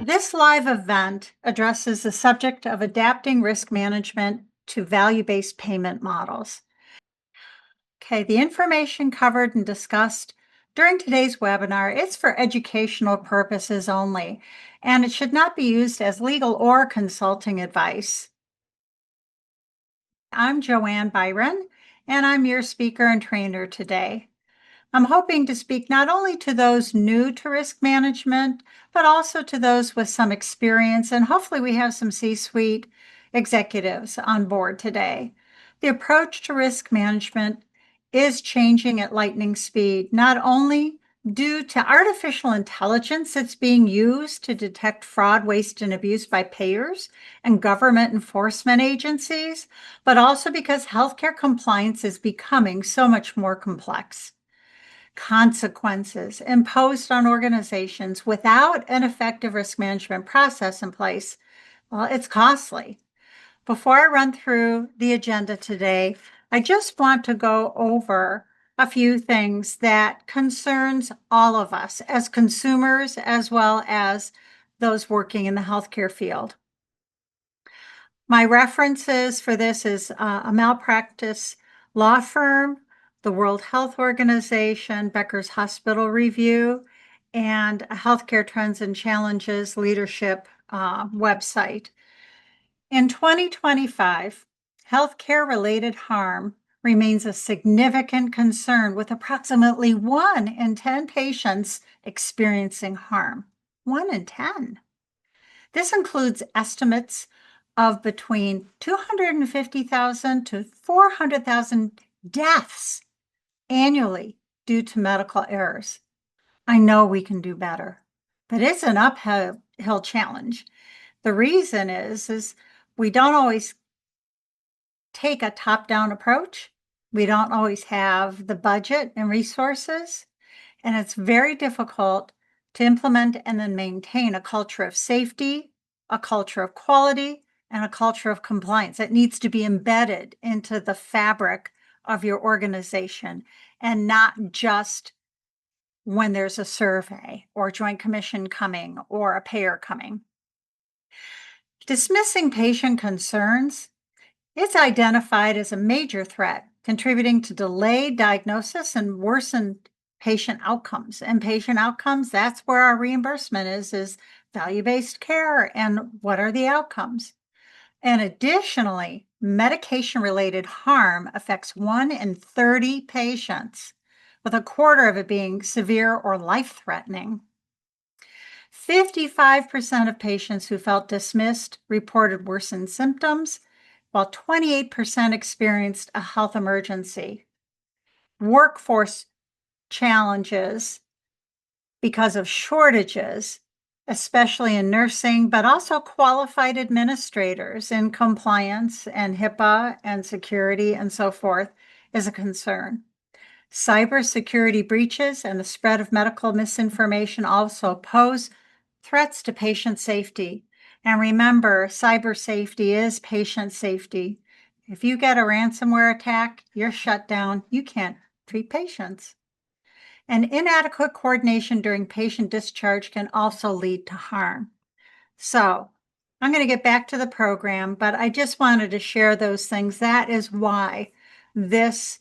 This live event addresses the subject of adapting risk management to value-based payment models. Okay, the information covered and discussed during today's webinar is for educational purposes only, and it should not be used as legal or consulting advice. I'm Joanne Byron, and I'm your speaker and trainer today. I'm hoping to speak not only to those new to risk management, but also to those with some experience, and hopefully we have some C-suite executives on board today. The approach to risk management is changing at lightning speed, not only due to artificial intelligence that's being used to detect fraud, waste, and abuse by payers and government enforcement agencies, but also because healthcare compliance is becoming so much more complex. Consequences imposed on organizations without an effective risk management process in place, well, it's costly. Before I run through the agenda today, I just want to go over a few things that concerns all of us as consumers as well as those working in the healthcare field. My references for this is a malpractice law firm, the World Health Organization, Becker's Hospital Review, and a Healthcare Trends and Challenges Leadership website. In 2025, healthcare-related harm remains a significant concern, with approximately 1 in 10 patients experiencing harm. 1 in 10. This includes estimates of between 250,000 to 400,000 deaths annually due to medical errors. I know we can do better, but it's an uphill challenge. The reason is we don't always take a top-down approach. We don't always have the budget and resources, and it's very difficult to implement and then maintain a culture of safety, a culture of quality, and a culture of compliance. It needs to be embedded into the fabric of your organization and not just when there's a survey or joint commission coming or a payer coming. Dismissing patient concerns, it's identified as a major threat, contributing to delayed diagnosis and worsened patient outcomes. And patient outcomes, that's where our reimbursement is value-based care, and what are the outcomes? And additionally, medication-related harm affects 1 in 30 patients, with a quarter of it being severe or life-threatening. 55% of patients who felt dismissed reported worsened symptoms, while 28% experienced a health emergency. Workforce challenges because of shortages, especially in nursing, but also qualified administrators in compliance and HIPAA and security and so forth, is a concern. Cybersecurity breaches and the spread of medical misinformation also pose threats to patient safety. And remember, cyber safety is patient safety. If you get a ransomware attack, you're shut down. You can't treat patients. And inadequate coordination during patient discharge can also lead to harm. So I'm going to get back to the program, but I just wanted to share those things. That is why this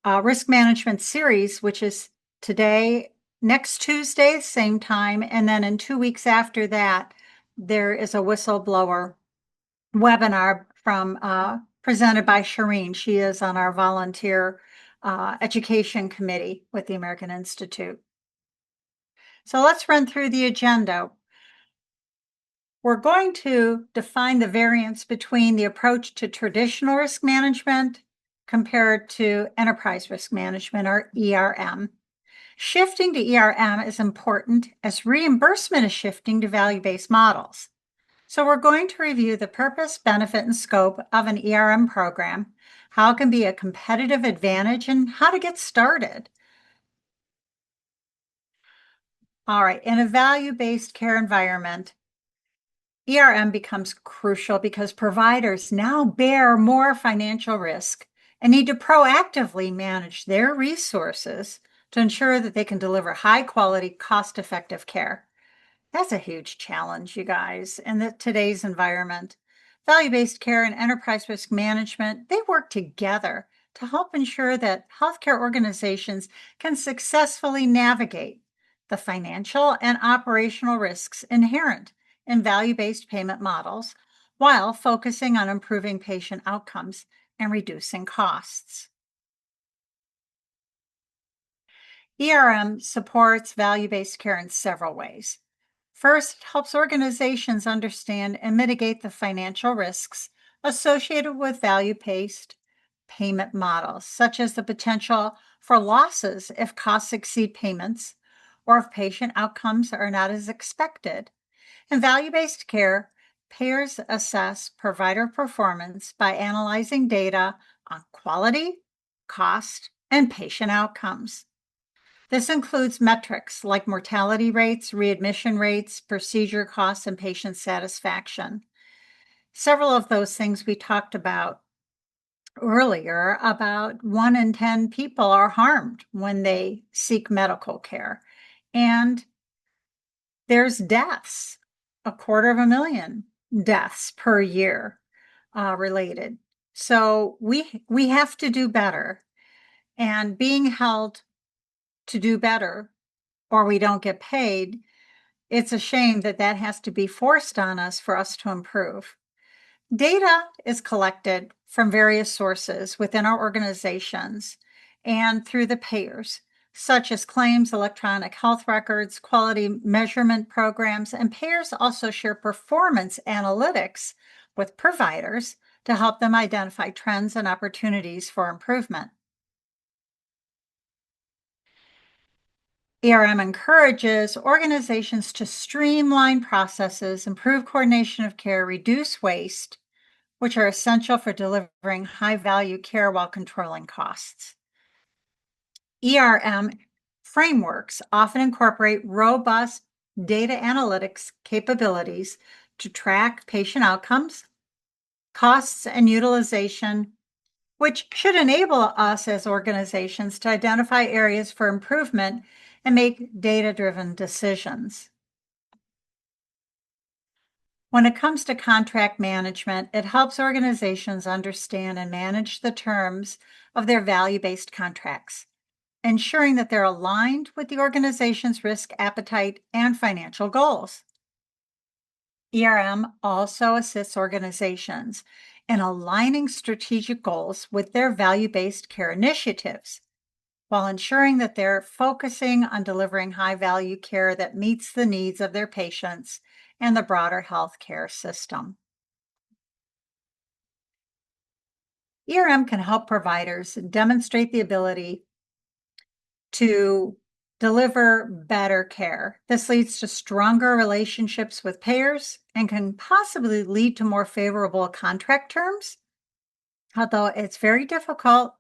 risk management series, which is today, next Tuesday, same time, and then in 2 weeks after that, there is a whistleblower webinar from presented by Shireen. She is on our volunteer education committee with the American Institute. So let's run through the agenda. We're going to define the variance between the approach to traditional risk management compared to enterprise risk management, or ERM. Shifting to ERM is important as reimbursement is shifting to value-based models. So we're going to review the purpose, benefit, and scope of an ERM program, how it can be a competitive advantage, and how to get started. All right, in a value-based care environment, ERM becomes crucial because providers now bear more financial risk and need to proactively manage their resources to ensure that they can deliver high quality, cost effective care. That's a huge challenge, you guys, in today's environment. Value-based care and enterprise risk management, they work together to help ensure that healthcare organizations can successfully navigate the financial and operational risks inherent in value-based payment models while focusing on improving patient outcomes and reducing costs. ERM supports value-based care in several ways. First, it helps organizations understand and mitigate the financial risks associated with value-based payment models, such as the potential for losses if costs exceed payments or if patient outcomes are not as expected. In value-based care, payers assess provider performance by analyzing data on quality, cost, and patient outcomes. This includes metrics like mortality rates, readmission rates, procedure costs, and patient satisfaction. Several of those things we talked about earlier, about 1 in 10 people are harmed when they seek medical care. And there's deaths, 250,000 deaths per year related. So we have to do better. And being held to do better or we don't get paid, it's a shame that that has to be forced on us for us to improve. Data is collected from various sources within our organizations and through the payers, such as claims, electronic health records, quality measurement programs, and payers also share performance analytics with providers to help them identify trends and opportunities for improvement. ERM encourages organizations to streamline processes, improve coordination of care, reduce waste, which are essential for delivering high-value care while controlling costs. ERM frameworks often incorporate robust data analytics capabilities to track patient outcomes, costs, and utilization, which should enable us as organizations to identify areas for improvement and make data-driven decisions. When it comes to contract management, it helps organizations understand and manage the terms of their value-based contracts, ensuring that they're aligned with the organization's risk appetite and financial goals. ERM also assists organizations in aligning strategic goals with their value-based care initiatives, while ensuring that they're focusing on delivering high-value care that meets the needs of their patients and the broader healthcare system. ERM can help providers demonstrate the ability to deliver better care. This leads to stronger relationships with payers and can possibly lead to more favorable contract terms, although it's very difficult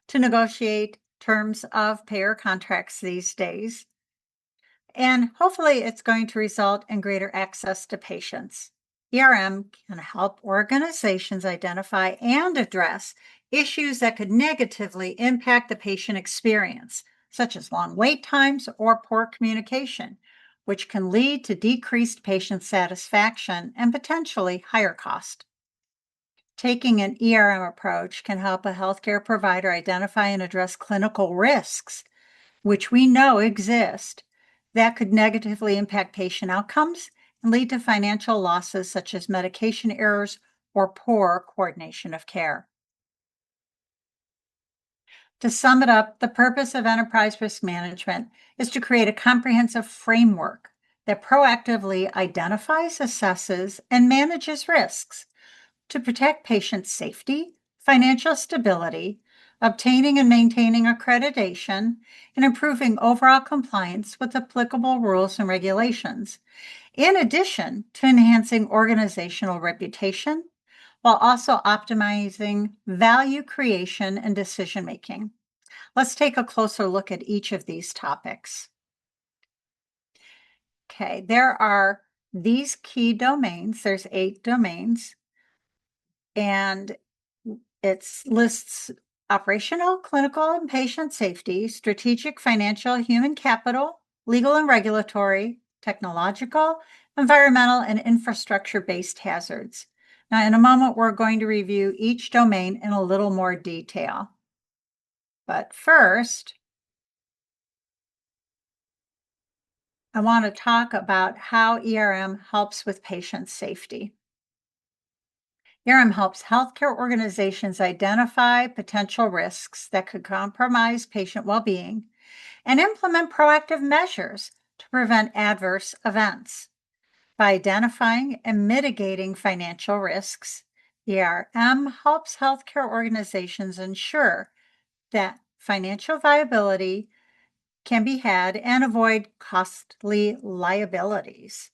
to negotiate terms of payer contracts these days. And hopefully it's going to result in greater access to patients. ERM can help organizations identify and address issues that could negatively impact the patient experience, such as long wait times or poor communication, which can lead to decreased patient satisfaction and potentially higher cost. Taking an ERM approach can help a healthcare provider identify and address clinical risks, which we know exist, that could negatively impact patient outcomes and lead to financial losses such as medication errors or poor coordination of care. To sum it up, the purpose of enterprise risk management is to create a comprehensive framework that proactively identifies, assesses, and manages risks to protect patient safety, financial stability, obtaining and maintaining accreditation, and improving overall compliance with applicable rules and regulations, in addition to enhancing organizational reputation, while also optimizing value creation and decision-making. Let's take a closer look at each of these topics. Okay, there are these key domains. There's 8 domains, and it lists operational, clinical, and patient safety, strategic, financial, human capital, legal and regulatory, technological, environmental, and infrastructure-based hazards. Now, in a moment, we're going to review each domain in a little more detail. But first, I want to talk about how ERM helps with patient safety. ERM helps healthcare organizations identify potential risks that could compromise patient well-being and implement proactive measures to prevent adverse events. By identifying and mitigating financial risks, ERM helps healthcare organizations ensure that financial viability can be had and avoid costly liabilities.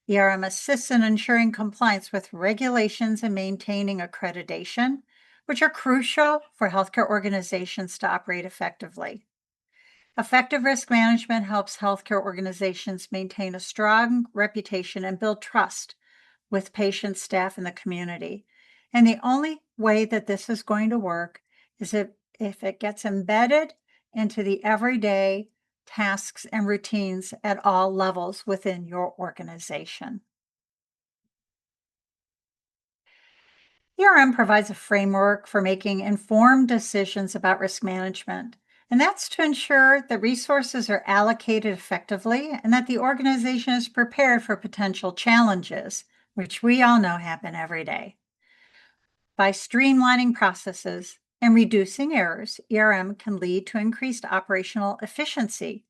ERM assists in ensuring compliance with regulations and maintaining accreditation, which are crucial for healthcare organizations to operate effectively. Effective risk management helps healthcare organizations maintain a strong reputation and build trust with patients, staff, and the community. And the only way that this is going to work is if it gets embedded into the everyday tasks and routines at all levels within your organization. ERM provides a framework for making informed decisions about risk management, and that's to ensure that resources are allocated effectively and that the organization is prepared for potential challenges, which we all know happen every day. By streamlining processes and reducing errors, ERM can lead to increased operational efficiency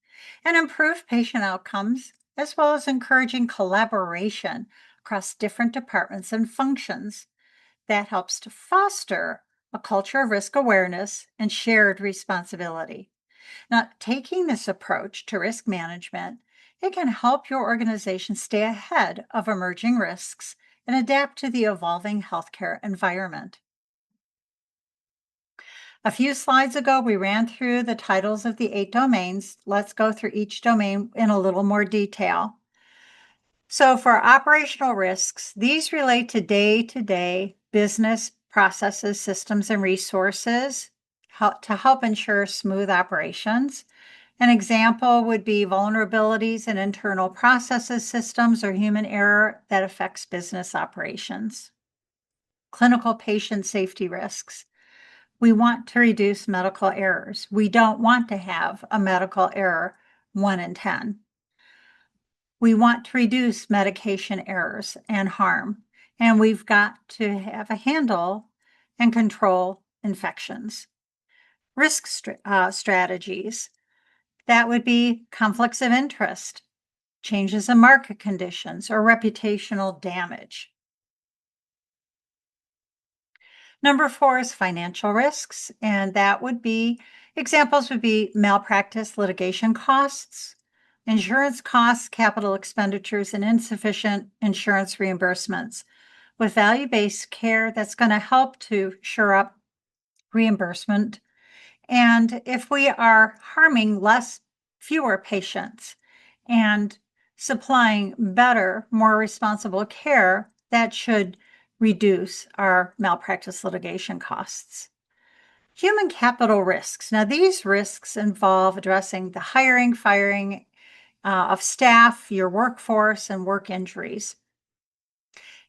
and improve patient outcomes, as well as encouraging collaboration across different departments and functions. That helps to foster a culture of risk awareness and shared responsibility. Now, taking this approach to risk management, it can help your organization stay ahead of emerging risks and adapt to the evolving healthcare environment. A few slides ago, we ran through the titles of the 8 domains. Let's go through each domain in a little more detail. So for operational risks, these relate to day-to-day business processes, systems, and resources to help ensure smooth operations. An example would be vulnerabilities in internal processes, systems, or human error that affects business operations. Clinical patient safety risks. We want to reduce medical errors. We don't want to have a medical error 1 in 10. We want to reduce medication errors and harm, and we've got to have a handle and control infections. Risk strategies. That would be conflicts of interest, changes in market conditions, or reputational damage. Number 4 is financial risks, and that would be examples would be malpractice litigation costs, insurance costs, capital expenditures, and insufficient insurance reimbursements. With value-based care, that's going to help to shore up reimbursement. And if we are harming fewer patients and supplying better, more responsible care, that should reduce our malpractice litigation costs. Human capital risks. Now, these risks involve addressing the hiring, firing of staff, your workforce, and work injuries.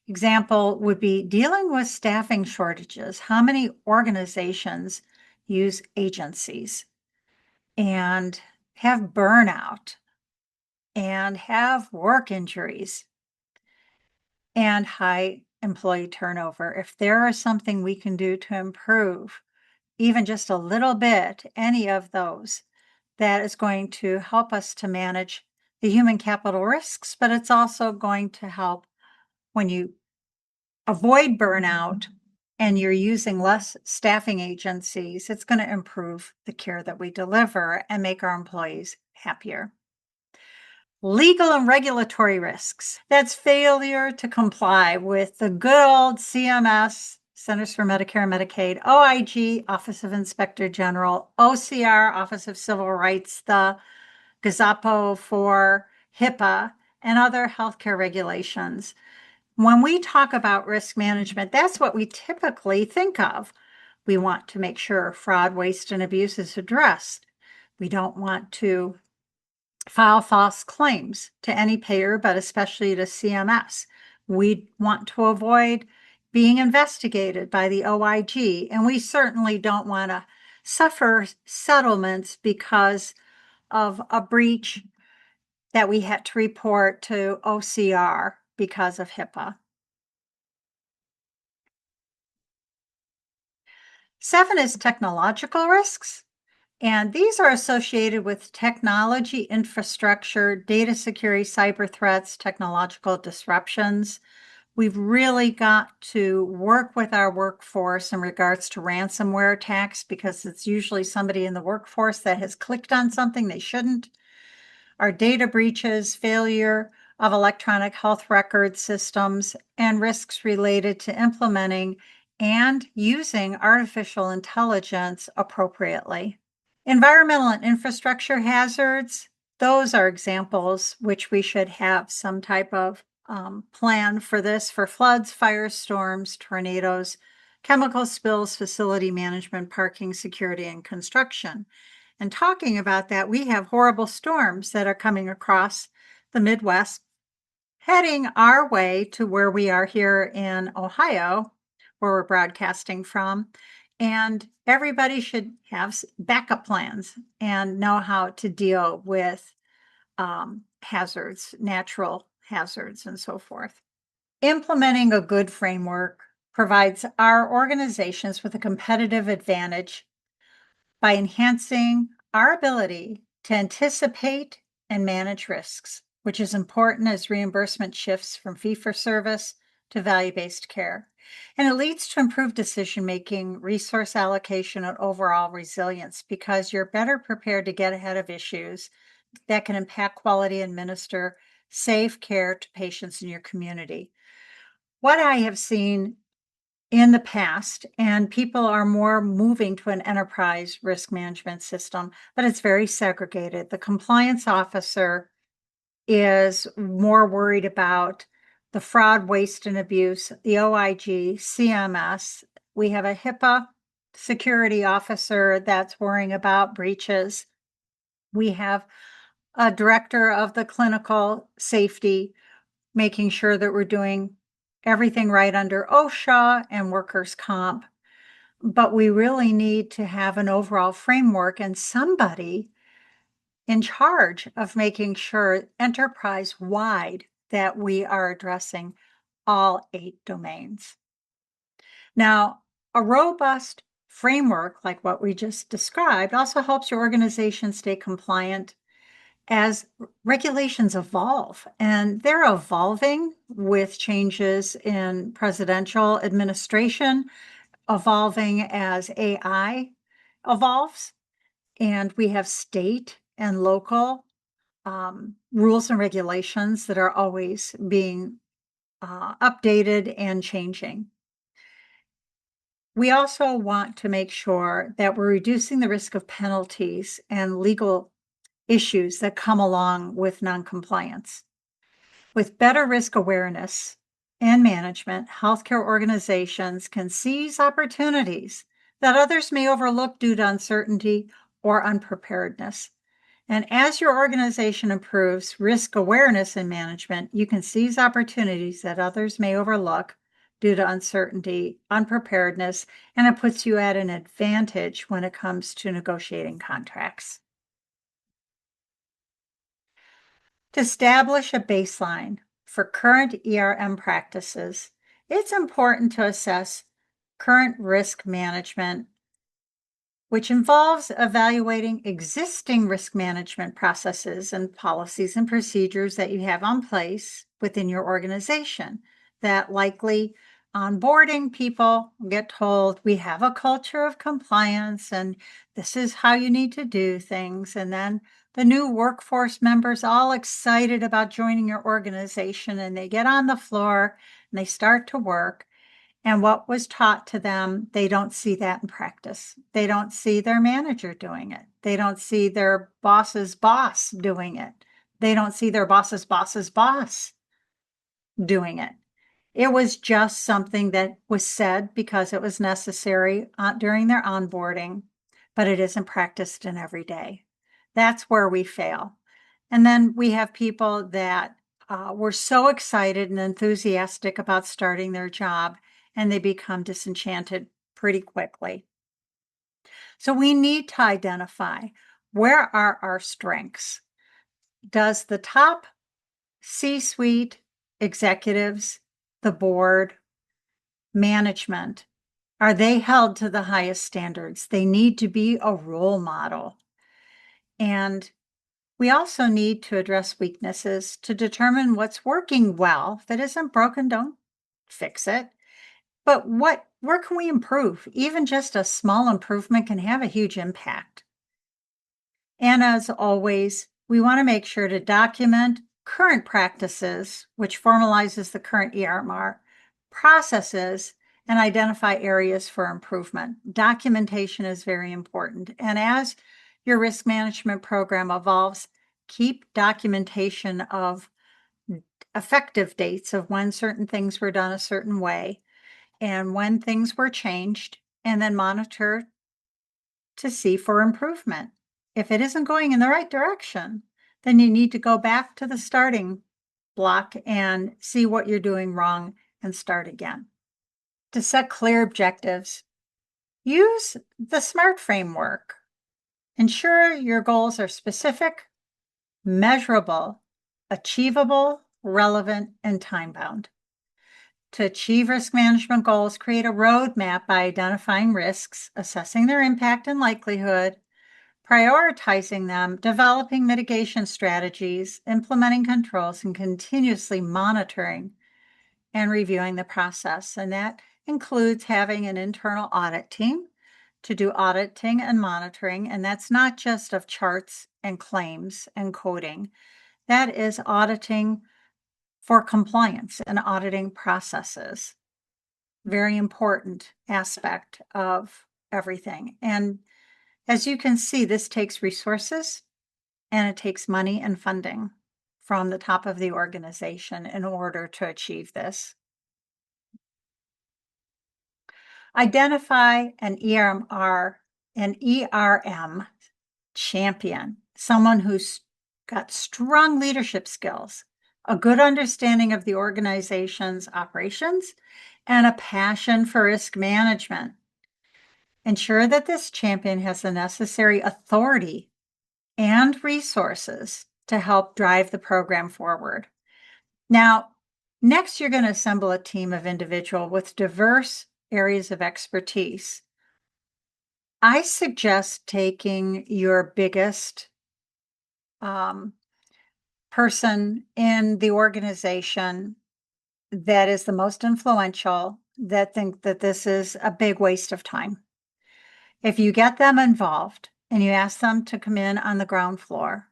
Example would be dealing with staffing shortages. How many organizations use agencies and have burnout and have work injuries and high employee turnover? If there is something we can do to improve even just a little bit, any of those, that is going to help us to manage the human capital risks, but it's also going to help when you avoid burnout and you're using less staffing agencies, it's going to improve the care that we deliver and make our employees happier. Legal and regulatory risks. That's failure to comply with the good old CMS, Centers for Medicare and Medicaid, OIG, Office of Inspector General, OCR, Office of Civil Rights, the Gestapo for HIPAA, and other healthcare regulations. When we talk about risk management, that's what we typically think of. We want to make sure fraud, waste, and abuse is addressed. We don't want to file false claims to any payer, but especially to CMS. We want to avoid being investigated by the OIG, and we certainly don't want to suffer settlements because of a breach that we had to report to OCR because of HIPAA. 7 is technological risks. And these are associated with technology infrastructure, data security, cyber threats, technological disruptions. We've really got to work with our workforce in regards to ransomware attacks because it's usually somebody in the workforce that has clicked on something they shouldn't. Our data breaches, failure of electronic health record systems, and risks related to implementing and using artificial intelligence appropriately. Environmental and infrastructure hazards, those are examples which we should have some type of plan for this for floods, firestorms, tornadoes, chemical spills, facility management, parking, security, and construction. And talking about that, we have horrible storms that are coming across the Midwest, heading our way to where we are here in Ohio, where we're broadcasting from. And everybody should have backup plans and know how to deal with hazards, natural hazards, and so forth. Implementing a good framework provides our organizations with a competitive advantage by enhancing our ability to anticipate and manage risks, which is important as reimbursement shifts from fee-for-service to value-based care. And it leads to improved decision-making, resource allocation, and overall resilience because you're better prepared to get ahead of issues that can impact quality and administer safe care to patients in your community. What I have seen in the past, and people are more moving to an enterprise risk management system, but it's very segregated. The compliance officer is more worried about the fraud, waste, and abuse, the OIG, CMS. We have a HIPAA security officer that's worrying about breaches. We have a director of the clinical safety, making sure that we're doing everything right under OSHA and workers' comp. But we really need to have an overall framework and somebody in charge of making sure enterprise-wide that we are addressing all 8 domains. Now, a robust framework like what we just described also helps your organization stay compliant as regulations evolve, and they're evolving with changes in presidential administration, evolving as AI evolves, and we have state and local rules and regulations that are always being updated and changing. We also want to make sure that we're reducing the risk of penalties and legal issues that come along with noncompliance. With better risk awareness and management, healthcare organizations can seize opportunities that others may overlook due to uncertainty or unpreparedness. And as your organization improves risk awareness and management, you can seize opportunities that others may overlook due to uncertainty, unpreparedness, and it puts you at an advantage when it comes to negotiating contracts. To establish a baseline for current ERM practices, it's important to assess current risk management, which involves evaluating existing risk management processes and policies and procedures that you have in place within your organization. That likely onboarding people get told, we have a culture of compliance and this is how you need to do things. And then the new workforce members all excited about joining your organization and they get on the floor and they start to work. And what was taught to them, they don't see that in practice. They don't see their manager doing it. They don't see their boss's boss doing it. They don't see their boss's boss's boss doing it. It was just something that was said because it was necessary during their onboarding, but it isn't practiced in every day. That's where we fail. And then we have people that were so excited and enthusiastic about starting their job, and they become disenchanted pretty quickly. So we need to identify, where are our strengths? Does the top C-suite executives, the board, management, are they held to the highest standards? They need to be a role model. And we also need to address weaknesses to determine what's working well. If it isn't broken, don't fix it. But where can we improve? Even just a small improvement can have a huge impact. And as always, we want to make sure to document current practices, which formalizes the current ERMR processes, and identify areas for improvement. Documentation is very important. And as your risk management program evolves, keep documentation of effective dates of when certain things were done a certain way and when things were changed, and then monitor to see for improvement. If it isn't going in the right direction, then you need to go back to the starting block and see what you're doing wrong and start again. To set clear objectives, use the SMART framework. Ensure your goals are specific, measurable, achievable, relevant, and time-bound. To achieve risk management goals, create a roadmap by identifying risks, assessing their impact and likelihood, prioritizing them, developing mitigation strategies, implementing controls, and continuously monitoring and reviewing the process. And that includes having an internal audit team to do auditing and monitoring. And that's not just of charts and claims and coding. That is auditing for compliance and auditing processes. Very important aspect of everything. And as you can see, this takes resources and it takes money and funding from the top of the organization in order to achieve this. Identify an ERM champion, someone who's got strong leadership skills, a good understanding of the organization's operations, and a passion for risk management. Ensure that this champion has the necessary authority and resources to help drive the program forward. Now, next, you're going to assemble a team of individuals with diverse areas of expertise. I suggest taking your biggest person in the organization that is the most influential, that think that this is a big waste of time. If you get them involved and you ask them to come in on the ground floor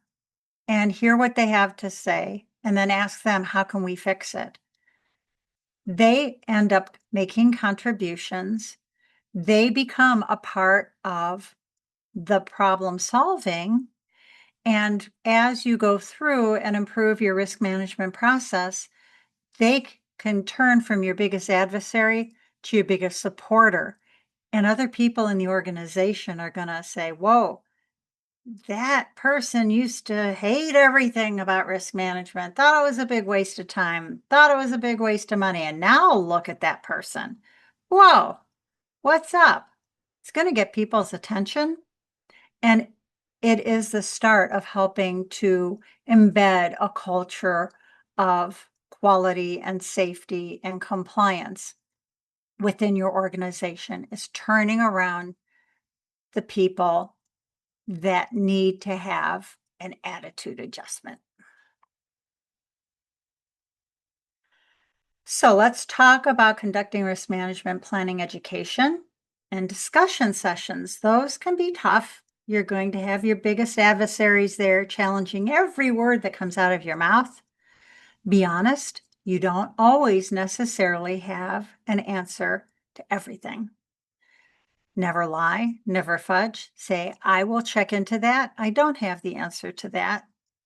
and hear what they have to say, and then ask them, how can we fix it? They end up making contributions. They become a part of the problem solving. And as you go through and improve your risk management process, they can turn from your biggest adversary to your biggest supporter. And other people in the organization are going to say, whoa, that person used to hate everything about risk management, thought it was a big waste of time, thought it was a big waste of money. And now look at that person. Whoa, what's up? It's going to get people's attention. And it is the start of helping to embed a culture of quality and safety and compliance within your organization, is turning around the people that need to have an attitude adjustment. So let's talk about conducting risk management planning education and discussion sessions. Those can be tough. You're going to have your biggest adversaries there challenging every word that comes out of your mouth. Be honest, you don't always necessarily have an answer to everything. Never lie, never fudge. Say, I will check into that. I don't have the answer to that.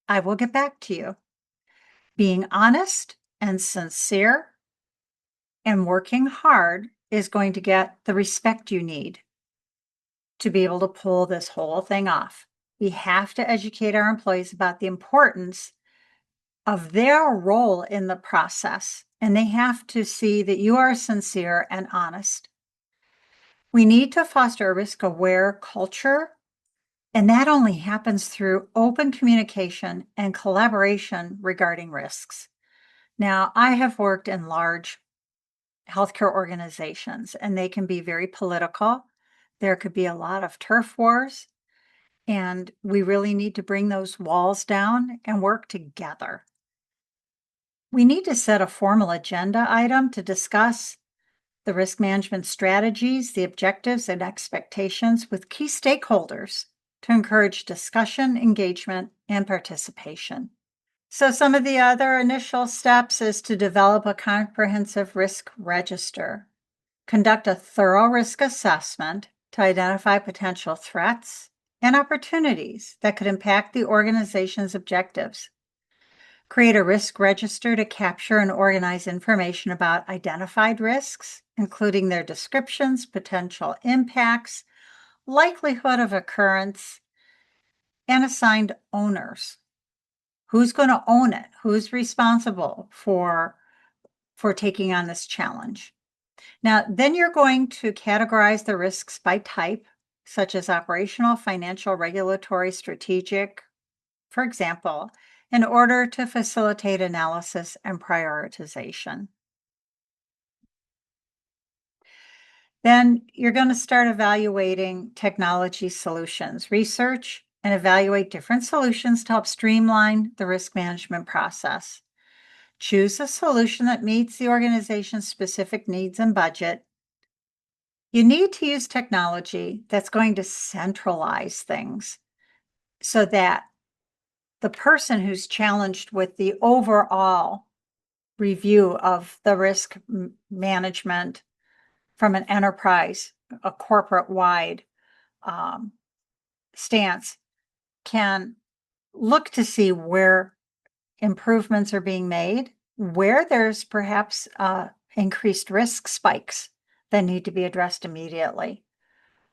I will get back to you. Being honest and sincere And working hard is going to get the respect you need to be able to pull this whole thing off. We have to educate our employees about the importance of their role in the process, and they have to see that you are sincere and honest. We need to foster a risk-aware culture, and that only happens through open communication and collaboration regarding risks. Now, I have worked in large healthcare organizations, and they can be very political. There could be a lot of turf wars, and we really need to bring those walls down and work together. We need to set a formal agenda item to discuss the risk management strategies, the objectives, and expectations with key stakeholders to encourage discussion, engagement, and participation. So some of the other initial steps is to develop a comprehensive risk register, conduct a thorough risk assessment to identify potential threats and opportunities that could impact the organization's objectives, create a risk register to capture and organize information about identified risks, including their descriptions, potential impacts, likelihood of occurrence, and assigned owners. Who's going to own it? Who's responsible for taking on this challenge? Now, then you're going to categorize the risks by type, such as operational, financial, regulatory, strategic, for example, in order to facilitate analysis and prioritization. Then you're going to start evaluating technology solutions, research, and evaluate different solutions to help streamline the risk management process. Choose a solution that meets the organization's specific needs and budget. You need to use technology that's going to centralize things so that the person who's challenged with the overall review of the risk management from an enterprise, a corporate-wide stance, can look to see where improvements are being made, where there's perhaps increased risk spikes that need to be addressed immediately.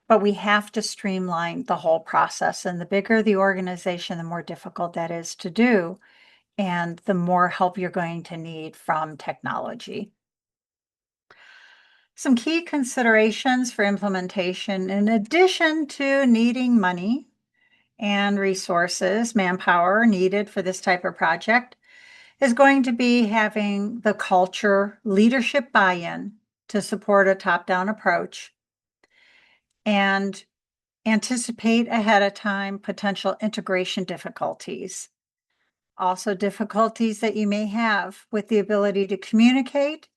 But we have to streamline the whole process. And the bigger the organization, the more difficult that is to do, and the more help you're going to need from technology. Some key considerations for implementation, in addition to needing money and resources, manpower needed for this type of project, is going to be having the culture, leadership buy-in to support a top-down approach, and anticipate ahead of time potential integration difficulties. Also, difficulties that you may have with the ability to communicate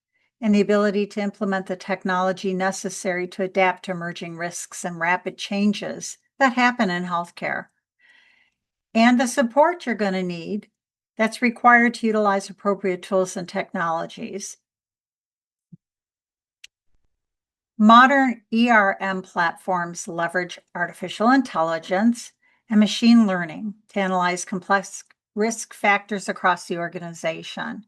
and the ability to implement the technology necessary to adapt to emerging risks and rapid changes that happen in healthcare. And the support you're going to need that's required to utilize appropriate tools and technologies. Modern ERM platforms leverage artificial intelligence and machine learning to analyze complex risk factors across the organization.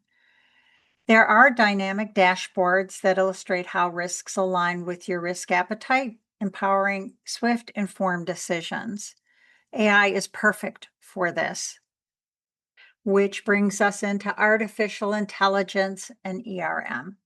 There are dynamic dashboards that illustrate how risks align with your risk appetite, empowering swift, informed decisions. AI is perfect for this, which brings us into artificial intelligence and ERM.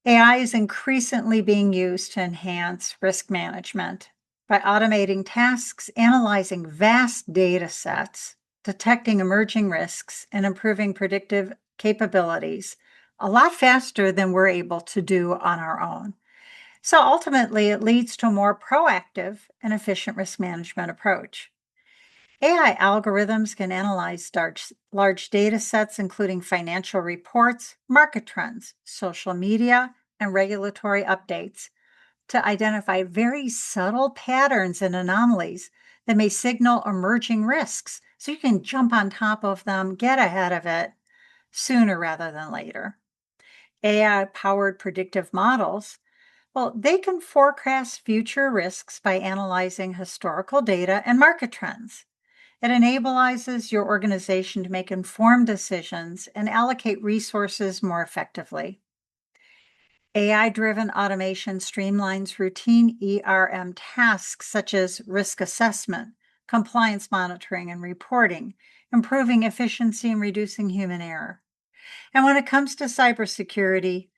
AI is increasingly being used to enhance risk management by automating tasks, analyzing vast data sets, detecting emerging risks, and improving predictive capabilities a lot faster than we're able to do on our own. So ultimately, it leads to a more proactive and efficient risk management approach. AI algorithms can analyze large data sets, including financial reports, market trends, social media, and regulatory updates, to identify very subtle patterns and anomalies that may signal emerging risks, so you can jump on top of them, get ahead of it sooner rather than later. AI-powered predictive models, well, they can forecast future risks by analyzing historical data and market trends. It enables your organization to make informed decisions and allocate resources more effectively. AI-driven automation streamlines routine ERM tasks such as risk assessment, compliance monitoring, and reporting, improving efficiency and reducing human error. And when it comes to cybersecurity,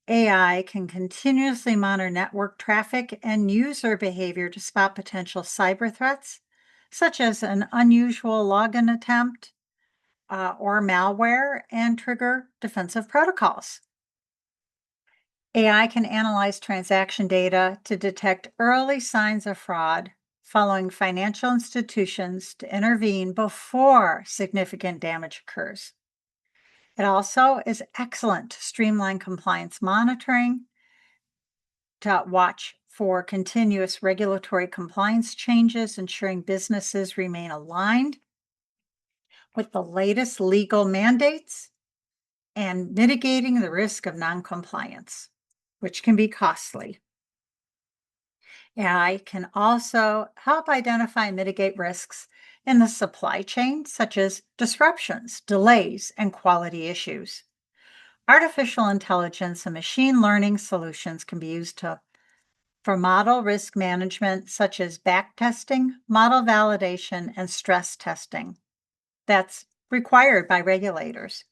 AI can continuously monitor network traffic and user behavior to spot potential cyber threats, such as an unusual login attempt or malware, and trigger defensive protocols. AI can analyze transaction data to detect early signs of fraud, following financial institutions to intervene before significant damage occurs. It also is excellent to streamline compliance monitoring, to watch for continuous regulatory compliance changes, ensuring businesses remain aligned with the latest legal mandates and mitigating the risk of noncompliance, which can be costly. AI can also help identify and mitigate risks in the supply chain, such as disruptions, delays, and quality issues. Artificial intelligence and machine learning solutions can be used for model risk management, such as backtesting, model validation, and stress testing. That's required by regulators.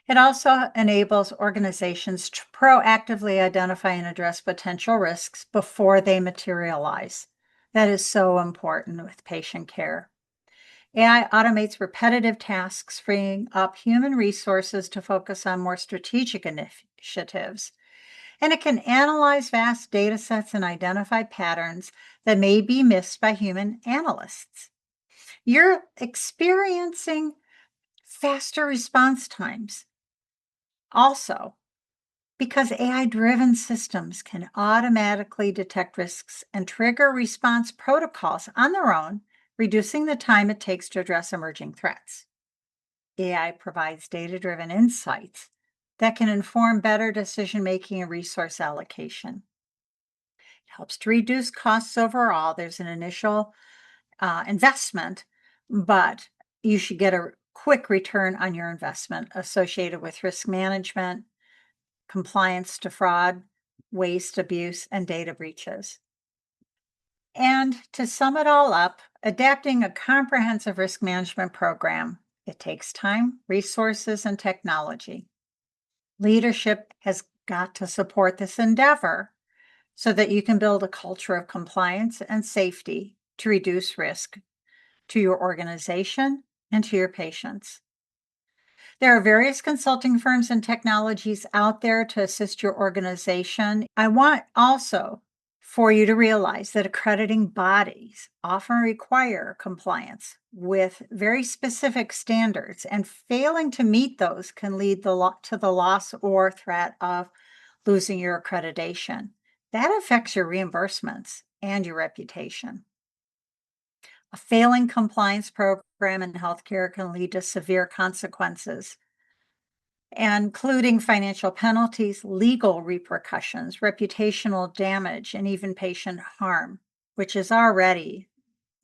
It also enables organizations to proactively identify and address potential risks before they materialize. That is so important with patient care. AI automates repetitive tasks, freeing up human resources to focus on more strategic initiatives. And it can analyze vast data sets and identify patterns that may be missed by human analysts. You're experiencing faster response times. Also, because AI-driven systems can automatically detect risks and trigger response protocols on their own, reducing the time it takes to address emerging threats. AI provides data-driven insights that can inform better decision-making and resource allocation. It helps to reduce costs overall. There's an initial investment, but you should get a quick return on your investment associated with risk management, compliance to fraud, waste, abuse, and data breaches. And to sum it all up, adapting a comprehensive risk management program, it takes time, resources, and technology. Leadership has got to support this endeavor so that you can build a culture of compliance and safety to reduce risk to your organization and to your patients. There are various consulting firms and technologies out there to assist your organization. I want also for you to realize that accrediting bodies often require compliance with very specific standards, and failing to meet those can lead to the loss or threat of losing your accreditation. That affects your reimbursements and your reputation. A failing compliance program in healthcare can lead to severe consequences, including financial penalties, legal repercussions, reputational damage, and even patient harm, which is already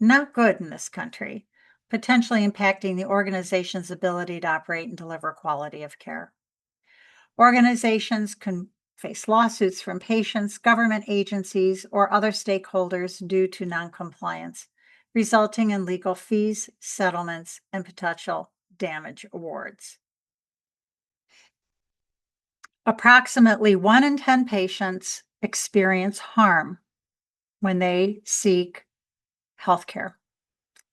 not good in this country, potentially impacting the organization's ability to operate and deliver quality of care. Organizations can face lawsuits from patients, government agencies, or other stakeholders due to noncompliance, resulting in legal fees, settlements, and potential damage awards. Approximately 1 in 10 patients experience harm when they seek healthcare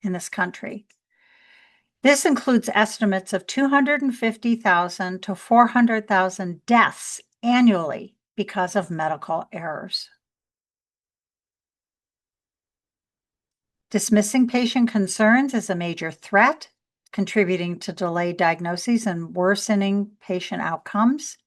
in this country. This includes estimates of 250,000 to 400,000 deaths annually because of medical errors. Dismissing patient concerns is a major threat, contributing to delayed diagnoses and worsening patient outcomes.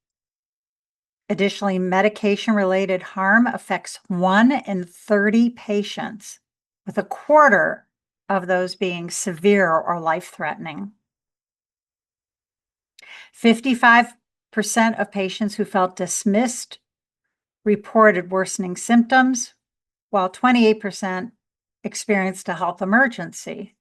Additionally, medication-related harm affects 1 in 30 patients, with a quarter of those being severe or life-threatening. 55% of patients who felt dismissed reported worsening symptoms, while 28% experienced a health emergency.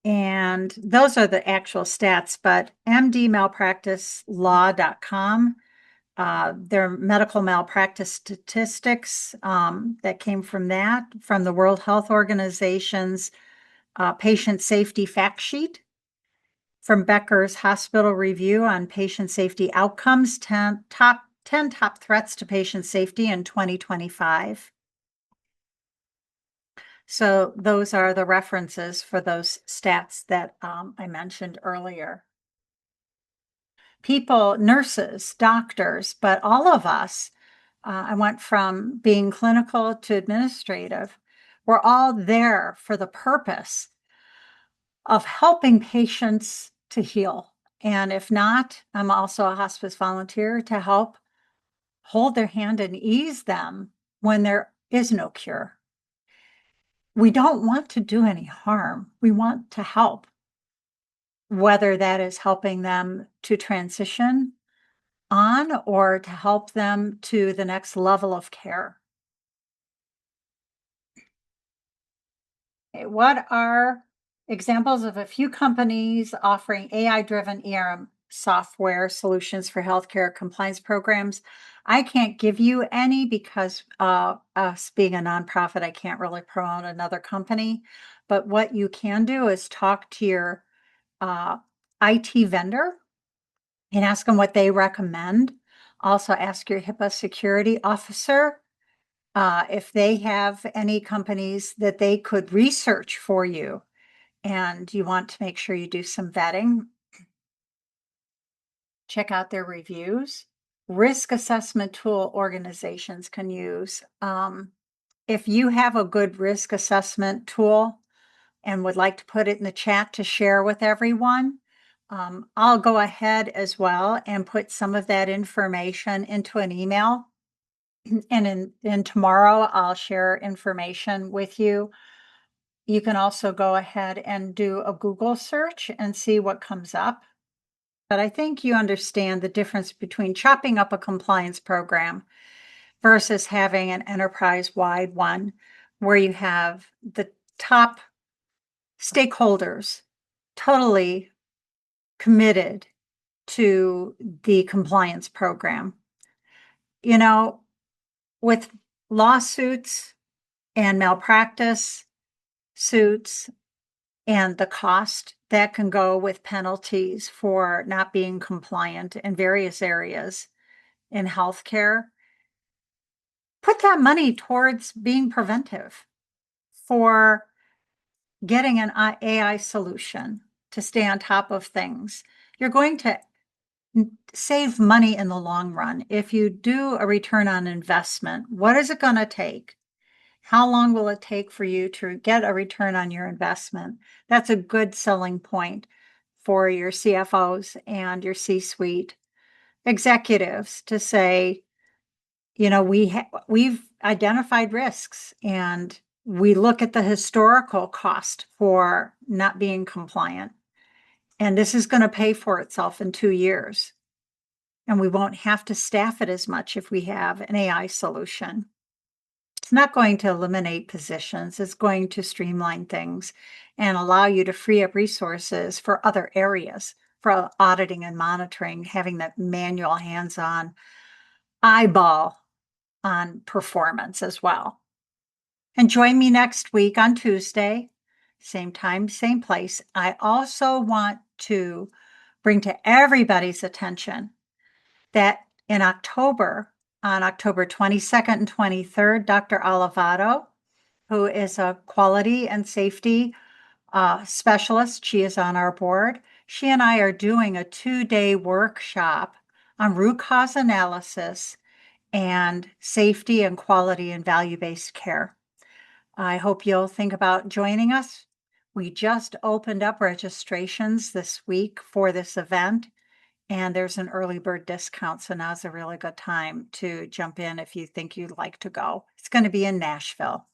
And those are the actual stats, but mdmalpracticelaw.com, their medical malpractice statistics that came from that, from the World Health Organization's patient safety fact sheet, from Becker's Hospital Review on Patient Safety Outcomes, 10 top threats to patient safety in 2025. So those are the references for those stats that I mentioned earlier. People, nurses, doctors, but all of us, I went from being clinical to administrative. We're all there for the purpose of helping patients to heal. And if not, I'm also a hospice volunteer to help hold their hand and ease them when there is no cure. We don't want to do any harm. We want to help, whether that is helping them to transition on or to help them to the next level of care. Okay, what are examples of a few companies offering AI-driven ERM software solutions for healthcare compliance programs? I can't give you any because us being a nonprofit, I can't really promote another company. But what you can do is talk to your IT vendor and ask them what they recommend. Also ask your HIPAA security officer if they have any companies that they could research for you, and you want to make sure you do some vetting. Check out their reviews. Risk assessment tool organizations can use. If you have a good risk assessment tool and would like to put it in the chat to share with everyone, I'll go ahead as well and put some of that information into an email. And tomorrow I'll share information with you. You can also go ahead and do a Google search and see what comes up. But I think you understand the difference between chopping up a compliance program versus having an enterprise-wide one where you have the top stakeholders totally committed to the compliance program. You know, with lawsuits and malpractice suits and the cost that can go with penalties for not being compliant in various areas in healthcare, put that money towards being preventive for getting an AI solution to stay on top of things. You're going to save money in the long run. If you do a return on investment, what is it going to take? How long will it take for you to get a return on your investment? That's a good selling point for your CFOs and your C-suite executives to say, you know, we've identified risks and we look at the historical cost for not being compliant. And this is going to pay for itself in 2 years. And we won't have to staff it as much if we have an AI solution. It's not going to eliminate positions. It's going to streamline things and allow you to free up resources for other areas, for auditing and monitoring, having that manual hands-on eyeball on performance as well. And join me next week on Tuesday, same time, same place. I also want to bring to everybody's attention that in October, on October 22nd and 23rd, Dr. Olivado, who is a quality and safety specialist, she is on our board. She and I are doing a 2-day workshop on root cause analysis and safety and quality and value-based care. I hope you'll think about joining us. We just opened up registrations this week for this event, and there's an early bird discount, so now's a really good time to jump in if you think you'd like to go. It's going to be in Nashville.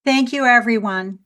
Thank you, everyone.